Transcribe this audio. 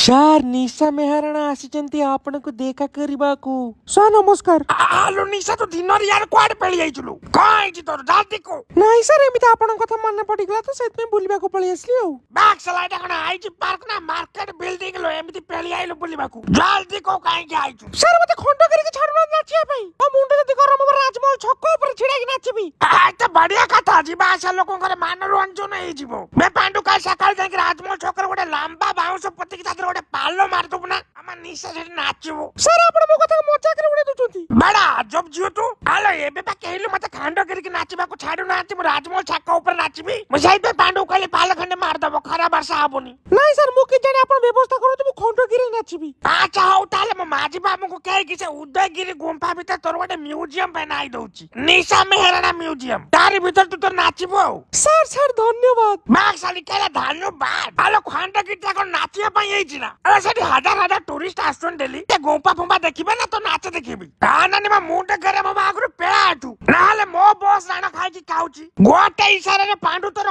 Sir ନିଶା ମେହାରଣା ଆସିଛନ୍ତି ଆପଣଙ୍କୁ ଦେଖା କରିବାକୁ। ସାର୍ ନମସ୍କାର। ଆଲୋ ନିଶା ତୁ ଦିନରେ ୟାର କୁଆଡେ ପଳେଇ ଯାଇଥିଲୁ? କଣ ହେଇଛି ତୋର? ଜଲ୍ଦି କହ। ନାଇଁ ସାର୍ ଏମିତି ଆପଣଙ୍କ କଥା ମନେ ପଡିଗଲା ତ ସେଥିପାଇଁ ବୁଲିବାକୁ ପଳେଇ ଆସିଲି ଆଉ। ବାକ୍ସଲା ଏଟା କଣ ଆଇଛି ପାର୍କ ନା ମାର୍କେଟ ବିଲ୍ଡିଂ लो ଏମିତି ପଳେଇ ଆଇଲୁ ବୁଲିବାକୁ? ଜଲ୍ଦି କହ କାହିଁକି ଆଇଛୁ? ସାର୍ ମତେ ଖଣ୍ଡଗିରିକି ଛାଡୁନାହାନ୍ତି ନାଚିବା ପାଇଁ। ମୋ ମୁଣ୍ଡ ଯଦି ଗରମ ହବ ରାଜମହଲ ଛକ ଉପରେ ଛିଡାଇକି ନାଚିବି। ଏତେ ବଢିଆ କଥା। ଯିବା ଆସିବା ଲୋକଙ୍କର ମାନୋରଞ୍ଜନ ହେଇଯିବ। ବେ ପାଣ୍ଡୁ କାଲି ସକାଳେ ଯାଇକି ରାଜମହଲ ଛକରେ ଗୋଟେ ଲମ୍ବା ବାଉଁଶ ପୋତିକି ତା ଦେହରେ ଗୋଟେ ପାଲ ମାରିଦବୁ ନା? ଆମ ନିଶା ସେଠି ନାଚିବୁ। ସାର୍ ଆପଣ ମୋ କଥା ମଜାକରେ ଉଡେଇ ଦଉଛନ୍ତି। ବड़ा ଆଜବ ଝିଅ ତୁ। ଆଲୋ ଏବେ ବା କହିଲୁ ମତେ ଖଣ୍ଡଗିରିକି ନାଚିବାକୁ ଛାଡୁନାହାନ୍ତି, ମୁଁ ରାଜମହଲ ଛକ ଉପରେ ନାଚିବି। ମୁଁ ସେଇଥିପାଇଁ ପାଣ୍ଡୁ କହିଲି ପାଲ ଖଣ୍ଡେ ମାରିଦବ, ଖରା ବର୍ଷା ହବନି। ନାଇଁ ସାର୍ ମୁଁ କି ଜାଣି ଆପଣ ବ୍ୟବସ୍ଥା କରନ୍ତୁ, ମୁଁ ଖଣ୍ଡଗିରି ନାଚିବି। ଆଚ୍ଛା ହଉ ତାହେଲେ ମୋ ମାଝି ବାବୁଙ୍କୁ କହିକି ସେ ଉଦୟଗିରି ଗୁମ୍ଫା ଭିତରେ ତୋର ଗୋଟେ ମ୍ୟୁଜିୟମ ବନାଇ ଦଉଛି, ନିଶା ମେହେରାଣା ମ୍ୟୁଜିୟମ। ତାରି ଭିତରେ ତୁ ତୋର ନାଚିବୁ ଆଉ। ସାର୍ ସାର୍ ଧନ୍ୟବାଦ। ବାକ୍ ସାଲି କହିଲା ଧନ୍ୟବାଦ। ଆଲୋ ଖଣ୍ଡଗିରିଟା କଣ ନାଚିବା ପାଇଁ ହେଇଛି ନା? ଆଲୋ ସେଠି ହଜାର ହଜାର ଟୁରିଷ୍ଟ ଆସୁଛନ୍ତି ଡେଲି। ସେ ଗୁମ୍ଫା ଫୁମ୍ଫା ଦେଖିବେ ନା ତୋ ନାଚ ଦେଖିବି? ନାନୀ ମୋ ମୁଣ୍ଡ ଘରେ ମୋ ଆଗରୁ ପେଳା ଏଠୁ, ନହେଲେ ମୋ ବସ୍ ରାଣ ଖାଇକି ଖାଉଛି। ଗୋଟେ ଇଶାରାରେ ପାଣ୍ଡୁ ତୋର